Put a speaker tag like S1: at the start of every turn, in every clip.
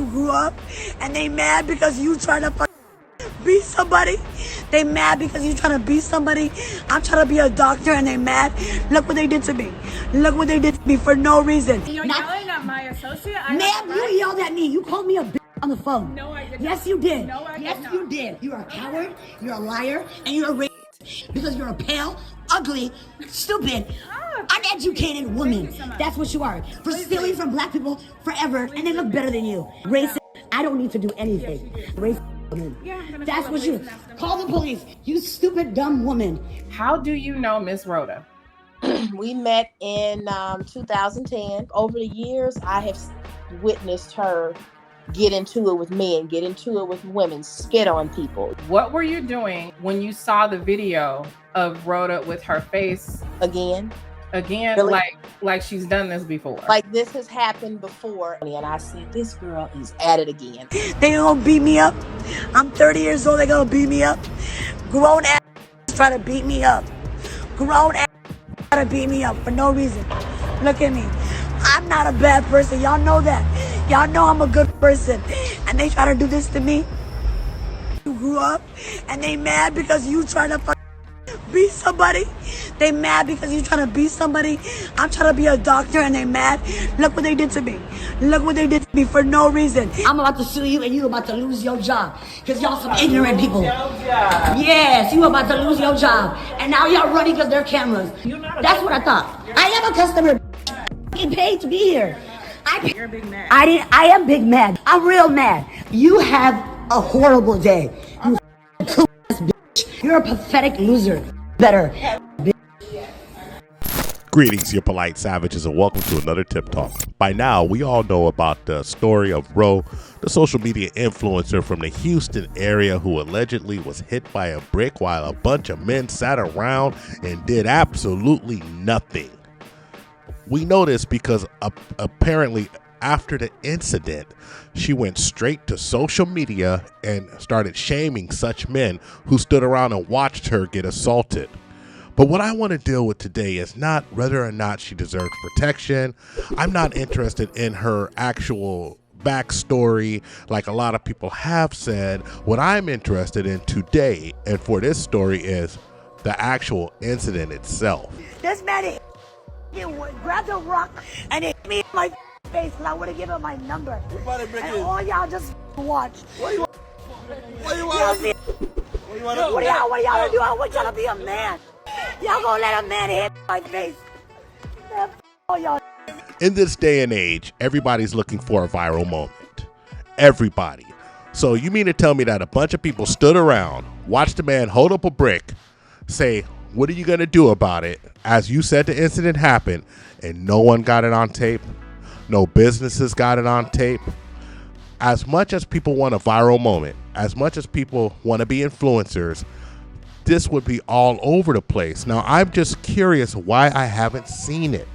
S1: grew up and they mad because you trying to be somebody. They mad because you trying to be somebody. I'm trying to be a doctor and they mad. Look what they did to me. Look what they did to me for no reason.
S2: You're yelling at my associate?
S1: Ma'am, you yelled at me. You called me a bitch on the phone.
S2: No, I did not.
S1: Yes, you did.
S2: No, I did
S1: yes,
S2: not.
S1: you did. You're a coward. You're a liar. And you're a racist. Because you're a pale, ugly, stupid, uneducated woman.
S2: So
S1: That's what you are. For stealing from black people forever. And they look better than you. Racist. I don't need to do anything. Racist. That's what you call the police, you stupid dumb woman.
S3: How do you know Miss Roda?
S4: We met in 2010. Over the years, I have witnessed her get into it with men, get into it with women, spit on people.
S3: What were you doing when you saw the video of Roda with her face
S4: Again,
S3: really? like she's done this before?
S4: Like this has happened before, and I see this girl is at it again.
S1: They gonna beat me up. I'm 30 years old, they gonna beat me up. Grown ass try to beat me up. Grown ass try to beat me up for no reason. Look at me. I'm not a bad person. Y'all know that. Y'all know I'm a good person. And they try to do this to me. You grew up and they mad because you trying to be somebody. They mad because you trying to be somebody. I'm trying to be a doctor and they mad. Look what they did to me. Look what they did to me for no reason. I'm about to sue you and you about to lose your job. Because y'all some ignorant people. Yes, you about to lose your job. And now y'all running because they're cameras. That's what I thought. I am a customer. Getting paid to be here.
S2: You're a big mad.
S1: I am big mad. I'm real mad. You have a horrible day. You cool ass bitch. You're a pathetic loser. Better.
S5: Greetings, you polite savages, and welcome to another Tip Talk. By now, we all know about the story of Ro, the social media influencer from the Houston area who allegedly was hit by a brick while a bunch of men sat around and did absolutely nothing. We know this because apparently after the incident, she went straight to social media and started shaming such men who stood around and watched her get assaulted. But what I want to deal with today is not whether or not she deserves protection. I'm not interested in her actual backstory like a lot of people have said. What I'm interested in today and for this story is the actual incident itself.
S1: This man grabbed a rock and it hit me in my face and I would have given him my number. And all y'all just watch. What do you want to do? I want y'all to be a man. Y'all gonna let a man hit my face. Man, y'all.
S5: In this day and age, everybody's looking for a viral moment. Everybody. So you mean to tell me that a bunch of people stood around, watched a man hold up a brick, say, what are you going to do about it? As you said the incident happened, and no one got it on tape. No businesses got it on tape. As much as people want a viral moment, as much as people want to be influencers, this would be all over the place. Now, I'm just curious why I haven't seen it.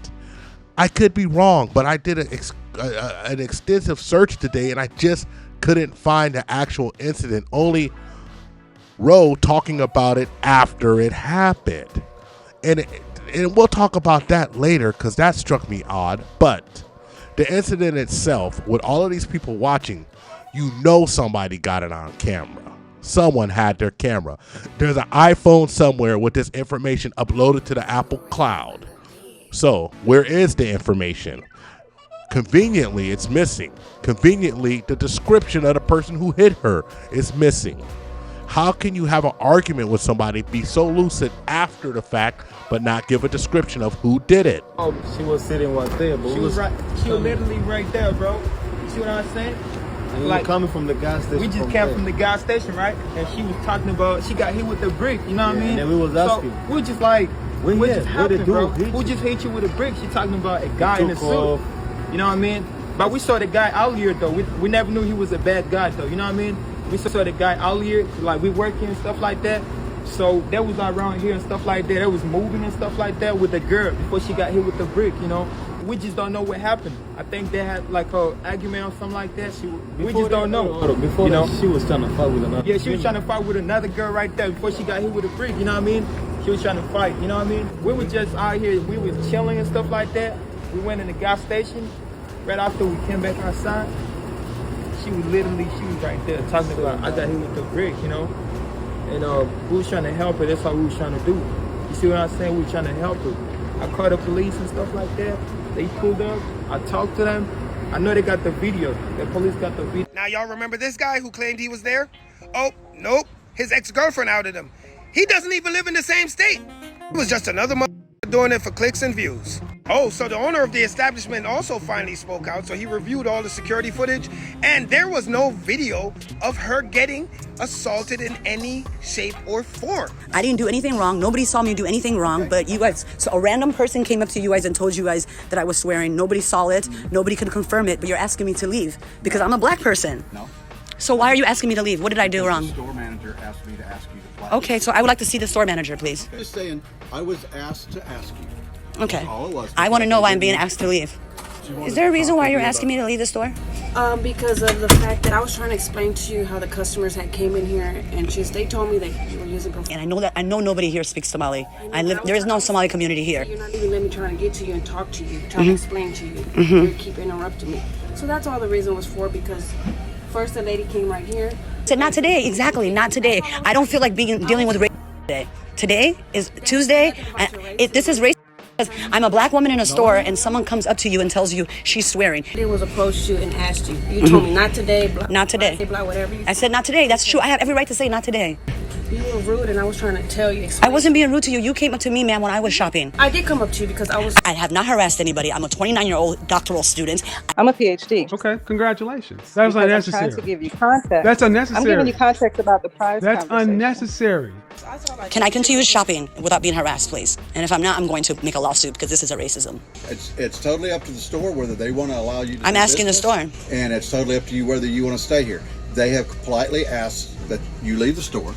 S5: I could be wrong, but I did an extensive search today, and I just couldn't find the actual incident. Only Ro talking about it after it happened. And we'll talk about that later because that struck me odd. But the incident itself, with all of these people watching, you know somebody got it on camera. Someone had their camera. There's an iPhone somewhere with this information uploaded to the Apple cloud. So where is the information? Conveniently, it's missing. Conveniently, the description of the person who hit her is missing. How can you have an argument with somebody, be so lucid after the fact, but not give a description of who did it?
S6: Oh, she was sitting right there, but
S7: she was literally right there, bro. You see what I'm saying?
S6: And like coming from the gas station.
S7: We just came from the gas station, right? And she was talking about she got hit with the brick. You know what I mean?
S6: And then we was asking.
S7: So we just like, what just happened, bro? Who just hit you with a brick? She talking about a guy in a suit. You know what I mean? But we saw the guy out here though. We never knew he was a bad guy though. You know what I mean? We saw the guy out here, like we working and stuff like that. So that was around here and stuff like that. That was moving and stuff like that with the girl before she got hit with the brick, you know. We just don't know what happened. I think they had like a argument or something like that. We just don't know.
S6: Before that, she was trying to fight with another.
S7: Yeah, she was trying to fight with another girl right there before she got hit with a brick, you know what I mean? She was trying to fight, you know what I mean? We were just out here, we was chilling and stuff like that. We went in the gas station. Right after we came back outside, she was right there talking about, I got hit with the brick, you know? And we was trying to help her. That's all we was trying to do. You see what I'm saying? We were trying to help her. I called the police and stuff like that. They pulled up. I talked to them. I know they got the video. The police got the video.
S8: Now y'all remember this guy who claimed he was there? Oh, nope. His ex-girlfriend outed him. He doesn't even live in the same state. It was just another doing it for clicks and views. Oh, so the owner of the establishment also finally spoke out. So he reviewed all the security footage, and there was no video of her getting assaulted in any shape or form.
S1: I didn't do anything wrong. Nobody saw me do anything wrong, but you guys, so a random person came up to you guys and told you guys that I was swearing. Nobody saw it. Nobody could confirm it, but you're asking me to leave because I'm a black person.
S9: No.
S1: So why are you asking me to leave? What did I do wrong?
S9: The store manager asked me to ask you to fly.
S1: Okay, so I would like to see the store manager, please.
S9: Just saying, I was asked to ask you.
S1: Okay.
S9: That's all it was.
S1: I want to know why I'm being asked to leave. Is there a reason why you're asking me to leave the store?
S10: Because of the fact that I was trying to explain to you how the customers had came in here and they told me that you were using
S1: And I know nobody here speaks Somali. There is no Somali community here.
S10: You're not even letting me try to get to you and talk to you, trying to explain to you. You keep interrupting me. So that's all the reason was for, because first the lady came right here.
S1: Said not today, exactly, not today. I don't feel like dealing with race today. Today is Tuesday. This is race. Because I'm a black woman in a store and someone comes up to you and tells you she's swearing.
S10: It was approached you and asked you. You told me not today, blah,
S1: not today.
S10: Blah, whatever you
S1: I said not today. That's true. I have every right to say not today.
S10: You were rude and I was trying to tell you.
S1: I wasn't being rude to you. You came up to me, ma'am, when I was shopping.
S10: I did come up to you because I have
S1: not harassed anybody. I'm a 29-year-old doctoral student.
S11: I'm a PhD.
S12: Okay, congratulations. That's unnecessary.
S11: I'm trying to give you context.
S12: That's unnecessary.
S11: I'm giving you context about the price.
S12: That's unnecessary.
S1: Can I continue shopping without being harassed, please? And if I'm not, I'm going to make a lawsuit because this is a racism.
S9: It's totally up to the store whether they want to allow you to
S1: I'm asking the store.
S9: And it's totally up to you whether you want to stay here. They have politely asked that you leave the store.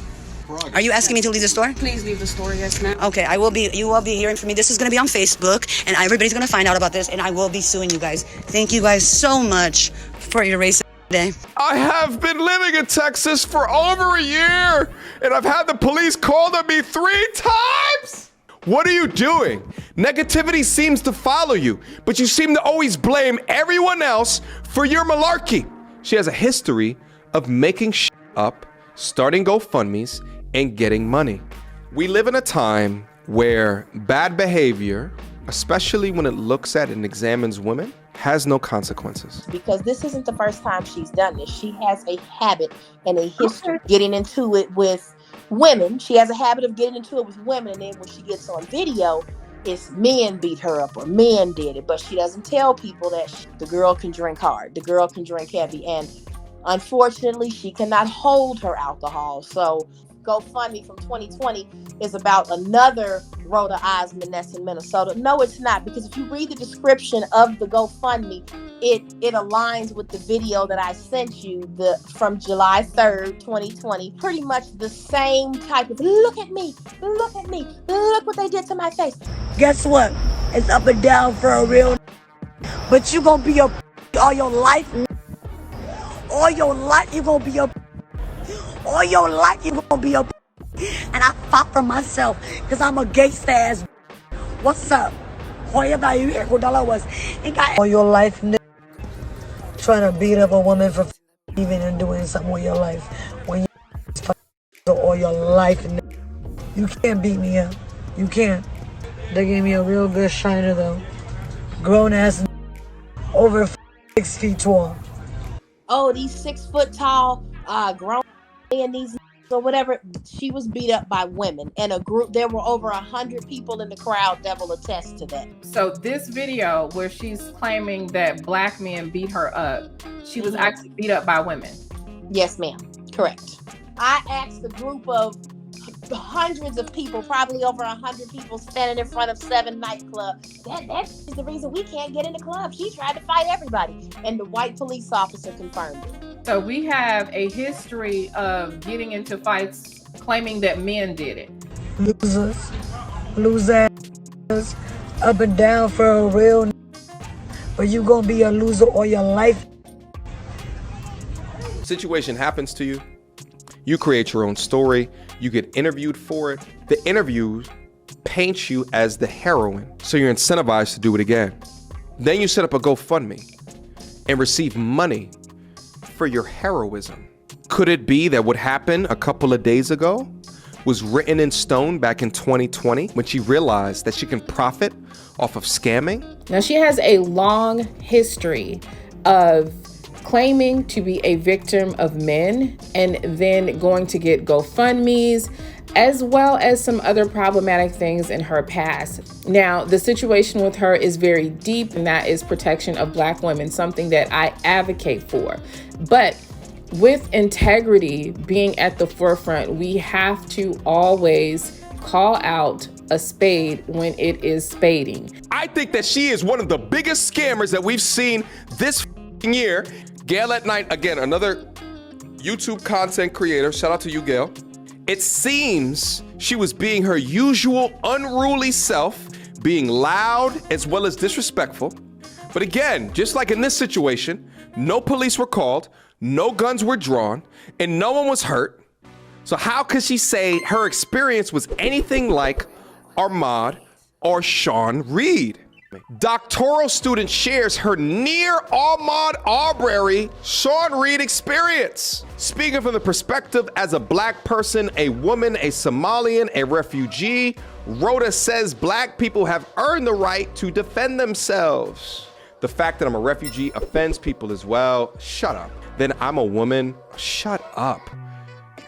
S1: Are you asking me to leave the store?
S10: Please leave the store, yes, ma'am.
S1: Okay, I will be. You will be hearing from me. This is going to be on Facebook, and everybody's going to find out about this, and I will be suing you guys. Thank you guys so much for your racism today.
S13: I have been living in Texas for over a year, and I've had the police called on me 3 times. What are you doing? Negativity seems to follow you, but you seem to always blame everyone else for your malarkey. She has a history of making shit up, starting GoFundMes, and getting money. We live in a time where bad behavior, especially when it looks at and examines women, has no consequences.
S4: Because this isn't the first time she's done this. She has a habit and a history getting into it with women. She has a habit of getting into it with women, and then when she gets on video, it's men beat her up or men did it. But she doesn't tell people that the girl can drink hard, the girl can drink heavy, and unfortunately, she cannot hold her alcohol. So GoFundMe from 2020 is about another Roda Osman that's in Minnesota. No, it's not, because if you read the description of the GoFundMe, it aligns with the video that I sent you from July 3rd, 2020. Pretty much the same type of, look at me, look what they did to my face.
S1: Guess what? It's up and down for a real, but you gonna be a all your life. All your life you gonna be a. All your life you gonna be a. And I fought for myself because I'm a gangsta ass. What's up? All your life, trying to beat up a woman for even and doing something with your life. When you all your life, you can't beat me up. You can't. They gave me a real good shiner though. Grown ass, over 6 feet tall.
S4: Oh, these 6 foot tall, grown and these or whatever. She was beat up by women and a group. There were over 100 people in the crowd that will attest to that.
S3: So this video where she's claiming that black men beat her up, she was actually beat up by women.
S4: Yes, ma'am. Correct. I asked a group of hundreds of people, probably over 100 people standing in front of 7 nightclubs. That's the reason we can't get in the club. She tried to fight everybody. And the white police officer confirmed it.
S3: So we have a history of getting into fights claiming that men did it.
S1: Losers, up and down for a real, but you gonna be a loser all your life.
S13: Situation happens to you. You create your own story. You get interviewed for it. The interview paints you as the heroine, so you're incentivized to do it again. Then you set up a GoFundMe and receive money for your heroism. Could it be that what happened a couple of days ago was written in stone back in 2020 when she realized that she can profit off of scamming?
S3: Now, she has a long history of claiming to be a victim of men and then going to get GoFundMes, as well as some other problematic things in her past. Now, the situation with her is very deep, and that is protection of Black women, something that I advocate for. But with integrity being at the forefront, we have to always call out a spade when it is spading.
S13: I think that she is one of the biggest scammers that we've seen this year. Gail at Night, again, another YouTube content creator. Shout out to you, Gail. It seems she was being her usual unruly self, being loud as well as disrespectful. But again, just like in this situation, no police were called, no guns were drawn, and no one was hurt. So how could she say her experience was anything like Ahmaud or Sean Reed? Doctoral student shares her near Ahmaud Arbery Sean Reed experience. Speaking from the perspective as a Black person, a woman, a Somalian, a refugee, Rhoda says Black people have earned the right to defend themselves. The fact that I'm a refugee offends people as well. Shut up. Then I'm a woman. Shut up.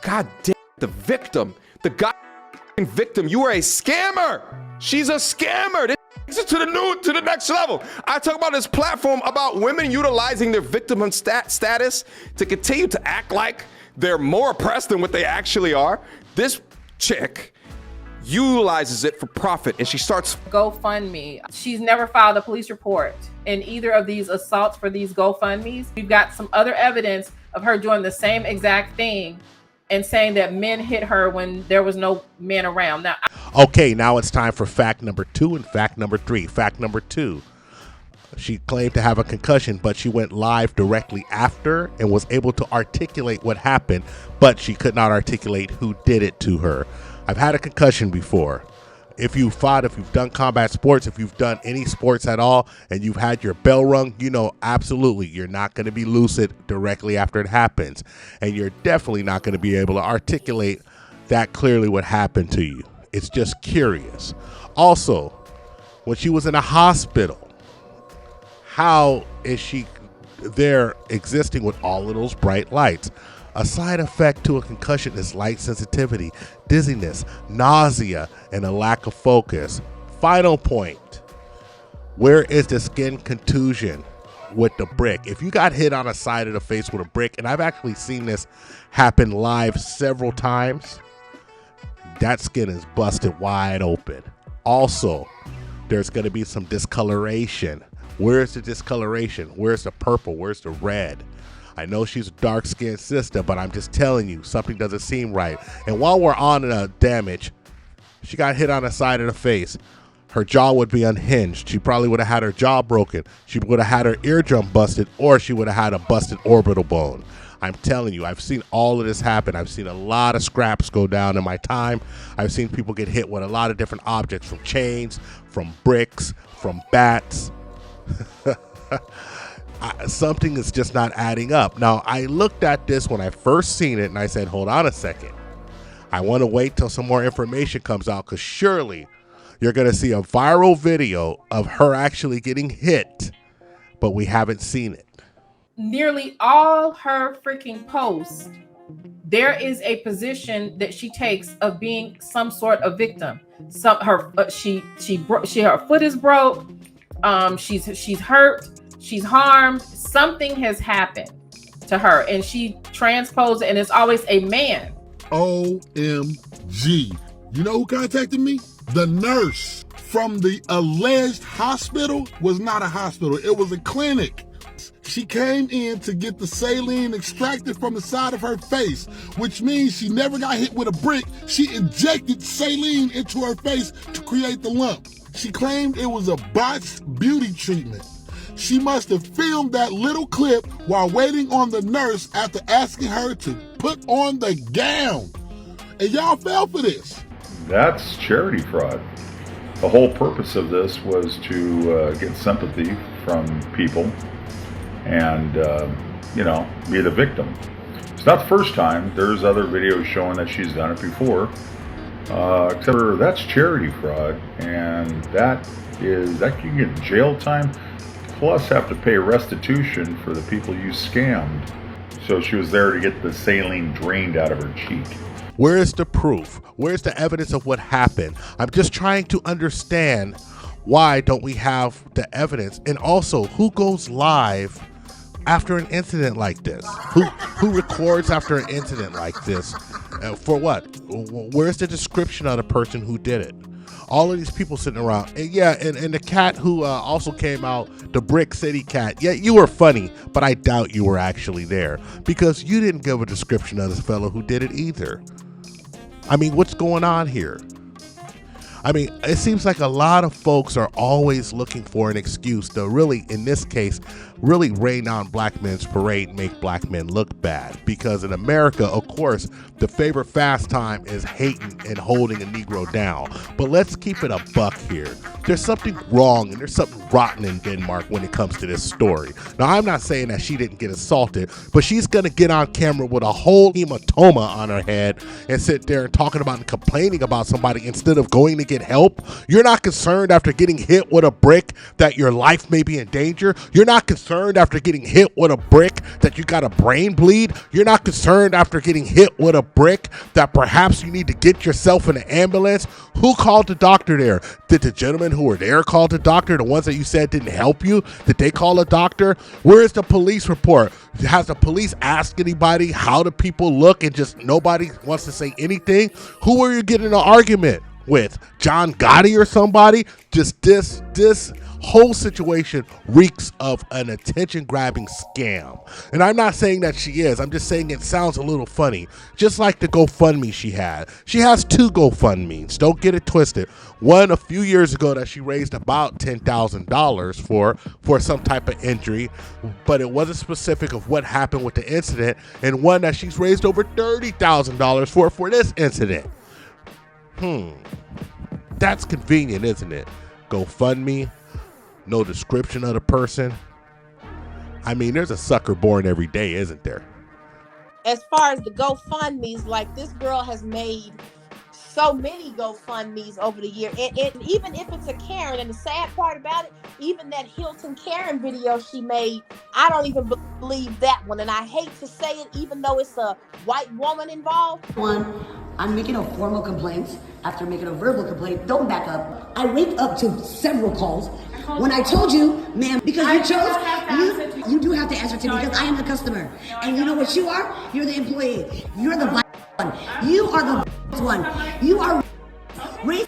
S13: God damn, the victim. The goddamn victim. You are a scammer. She's a scammer. This is to the next level. I talk about this platform about women utilizing their victim status to continue to act like they're more oppressed than what they actually are. This chick utilizes it for profit, and she starts
S3: GoFundMe. She's never filed a police report in either of these assaults for these GoFundMes. We've got some other evidence of her doing the same exact thing and saying that men hit her when there was no men around. Now,
S5: okay, now it's time for fact number 2 and fact number 3. Fact number 2. She claimed to have a concussion, but she went live directly after and was able to articulate what happened, but she could not articulate who did it to her. I've had a concussion before. If you've fought, if you've done combat sports, if you've done any sports at all, and you've had your bell rung, you know absolutely you're not going to be lucid directly after it happens. And you're definitely not going to be able to articulate that clearly what happened to you. It's just curious. Also, when she was in a hospital, how is she there existing with all of those bright lights? A side effect to a concussion is light sensitivity, dizziness, nausea, and a lack of focus. Final point. Where is the skin contusion with the brick? If you got hit on the side of the face with a brick, and I've actually seen this happen live several times, that skin is busted wide open. Also, there's going to be some discoloration. Where's the discoloration? Where's the purple? Where's the red? I know she's a dark-skinned sister, but I'm just telling you, something doesn't seem right. And while we're on damage, she got hit on the side of the face. Her jaw would be unhinged. She probably would have had her jaw broken. She would have had her eardrum busted, or she would have had a busted orbital bone. I'm telling you, I've seen all of this happen. I've seen a lot of scraps go down in my time. I've seen people get hit with a lot of different objects, from chains, from bricks, from bats. Something is just not adding up. Now, I looked at this when I first seen it, and I said, hold on a second. I want to wait till some more information comes out, because surely you're going to see a viral video of her actually getting hit, but we haven't seen it.
S3: Nearly all her freaking posts, there is a position that she takes of being some sort of victim. Her foot is broke. She's hurt. She's harmed. Something has happened to her, and she transposed it, and it's always a man.
S14: OMG. You know who contacted me? The nurse from the alleged hospital. Was not a hospital. It was a clinic. She came in to get the saline extracted from the side of her face, which means she never got hit with a brick. She injected saline into her face to create the lump. She claimed it was a botched beauty treatment. She must have filmed that little clip while waiting on the nurse after asking her to put on the gown. And y'all fell for this.
S15: That's charity fraud. The whole purpose of this was to get sympathy from people and, be the victim. It's not the first time. There's other videos showing that she's done it before. Except for that's charity fraud, and that you can get jail time, plus have to pay restitution for the people you scammed. So she was there to get the saline drained out of her cheek.
S5: Where is the proof? Where's the evidence of what happened? I'm just trying to understand, why don't we have the evidence? And also, who goes live after an incident like this? Who records after an incident like this? For what? Where's the description of the person who did it? All of these people sitting around. And yeah, and the cat who also came out, the Brick City cat. Yeah, you were funny, but I doubt you were actually there, because you didn't give a description of this fellow who did it either. I mean, what's going on here? I mean, it seems like a lot of folks are always looking for an excuse to really, in this case, really rain on black men's parade and make black men look bad. Because in America, of course, the favorite pastime is hating and holding a Negro down. But let's keep it a buck here. There's something wrong and there's something rotten in Denmark when it comes to this story. Now, I'm not saying that she didn't get assaulted, but she's going to get on camera with a whole hematoma on her head and sit there and talking about and complaining about somebody instead of going to get help. You're not concerned after getting hit with a brick that your life may be in danger. You're not concerned after getting hit with a brick that you got a brain bleed. You're not concerned after getting hit with a brick that perhaps you need to get yourself in an ambulance. Who called the doctor there? Did the gentlemen who were there call the doctor? The ones that you said didn't help you? Did they call a doctor? Where is the police report? Has the police asked anybody how the people look and just nobody wants to say anything? Who are you getting an argument with? John Gotti or somebody? Just this whole situation reeks of an attention-grabbing scam. And I'm not saying that she is. I'm just saying it sounds a little funny. Just like the GoFundMe she had. She has two GoFundMes. Don't get it twisted. One a few years ago that she raised about $10,000 for some type of injury, but it wasn't specific of what happened with the incident. And one that she's raised over $30,000 for this incident. That's convenient, isn't it? GoFundMe, no description of the person. I mean, there's a sucker born every day, isn't there?
S4: As far as the GoFundMes, like this girl has made so many GoFundMes over the year. And even if it's a Karen, and the sad part about it, even that Hilton Karen video she made, I don't even believe that one. And I hate to say it, even though it's a white woman involved.
S16: One, I'm making a formal complaint after making a verbal complaint. Don't back up. I wake up to several calls. When I told you, ma'am, because you chose, you do have to answer to me because I am the customer. And you know what you are? You're the employee. You're the one. You are the one. You are racist.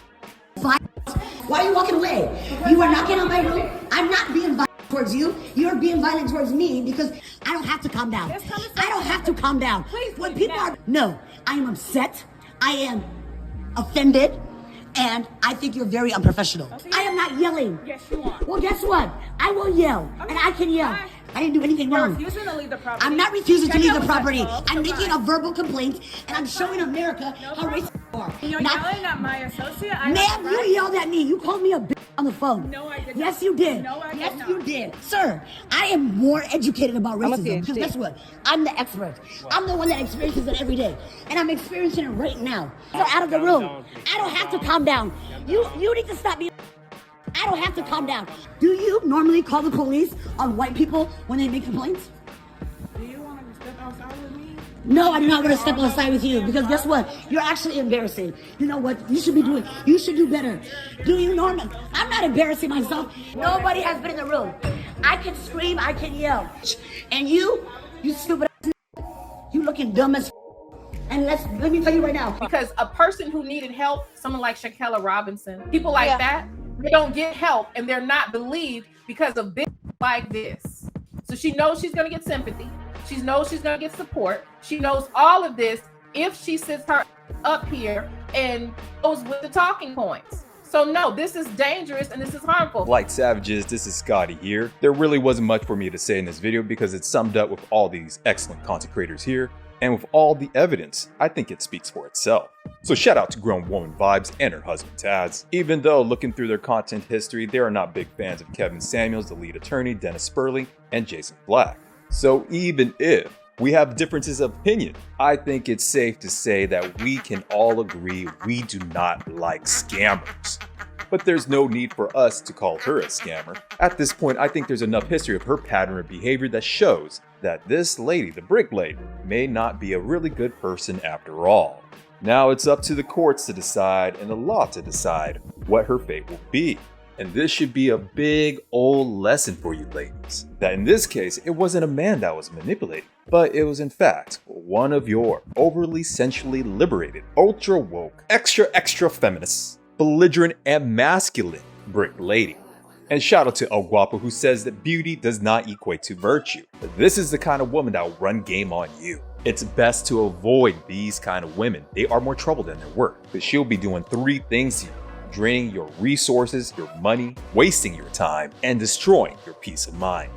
S16: Why are you walking away? You are knocking on my room. I'm not being violent towards you. You're being violent towards me because I don't have to calm down. I don't have to calm down. When people are, no, I am upset. I am offended. And I think you're very unprofessional. I am not yelling. Yes, you are. Well, guess what? I will yell, and I can yell. I didn't do anything wrong.
S2: You're refusing to leave the property.
S16: I'm not refusing to leave the property. I'm making a verbal complaint, and I'm showing America how racist you are.
S2: You're yelling at my associate.
S16: Ma'am, you yelled at me. You called me a bitch on the phone.
S2: No, I did not.
S16: Yes, you did.
S2: No, I did
S16: yes,
S2: not.
S16: you did. Sir, I am more educated about racism. Because guess what? I'm the expert. I'm the one that experiences it every day. And I'm experiencing it right now. You're out of the room. I don't have to calm down. You need to stop me. I don't have to calm down. Do you normally call the police on white people when they make complaints?
S2: Do you want to step outside with me?
S16: No, I do not want to step outside with you because guess what? You're actually embarrassing. You know what? You should do better. Do you normally? I'm not embarrassing myself. Nobody has been in the room. I can scream, I can yell. And you stupid ass, you looking dumb as and let me tell you right now.
S3: Because a person who needed help, someone like Shakella Robinson, people like that, they don't get help and they're not believed because of bitches like this. So she knows she's going to get sympathy. She knows she's going to get support. She knows all of this if she sits her up here and goes with the talking points. So no, this is dangerous and this is harmful.
S17: Like savages, this is ScottT here. There really wasn't much for me to say in this video because it's summed up with all these excellent content creators here. And with all the evidence, I think it speaks for itself. So shout out to Grown Woman Vibes and her husband Taz. Even though looking through their content history, they are not big fans of Kevin Samuels, the lead attorney, Dennis Spurley, and Jason Black. So even if we have differences of opinion, I think it's safe to say that we can all agree we do not like scammers. But there's no need for us to call her a scammer. At this point, I think there's enough history of her pattern of behavior that shows that this lady, the Brick Lady, may not be a really good person after all. Now it's up to the courts to decide and the law to decide what her fate will be. And this should be a big old lesson for you ladies, that in this case, it wasn't a man that was manipulating, but it was in fact one of your overly sensually liberated, ultra woke, extra feminists, belligerent and masculine Brick Lady. And shout out to El Guapo, who says that beauty does not equate to virtue. But this is the kind of woman that will run game on you. It's best to avoid these kind of women. They are more trouble than they're worth. But she'll be doing 3 things to you: draining your resources, your money, wasting your time, and destroying your peace of mind.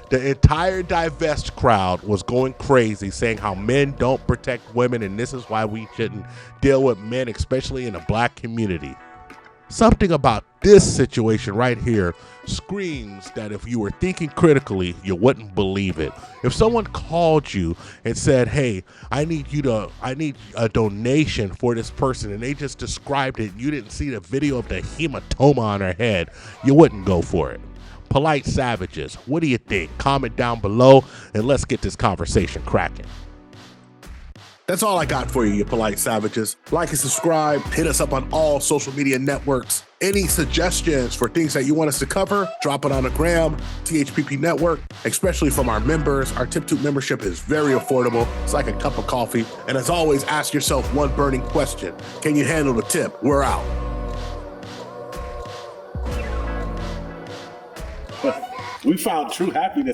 S5: The entire Divest crowd was going crazy, saying how men don't protect women and this is why we shouldn't deal with men, especially in the black community. Something about this situation right here screams that if you were thinking critically, you wouldn't believe it. If someone called you and said, hey, I need a donation for this person, and they just described it, you didn't see the video of the hematoma on her head, you wouldn't go for it. Polite savages, what do you think? Comment down below and let's get this conversation cracking. That's all I got for you, you polite savages. Like and subscribe, hit us up on all social media networks. Any suggestions for things that you want us to cover, drop it on the gram, THPP Network, especially from our members. Our TipTube membership is very affordable. It's like a cup of coffee. And as always, ask yourself one burning question. Can you handle the tip? We're out. We found true happiness.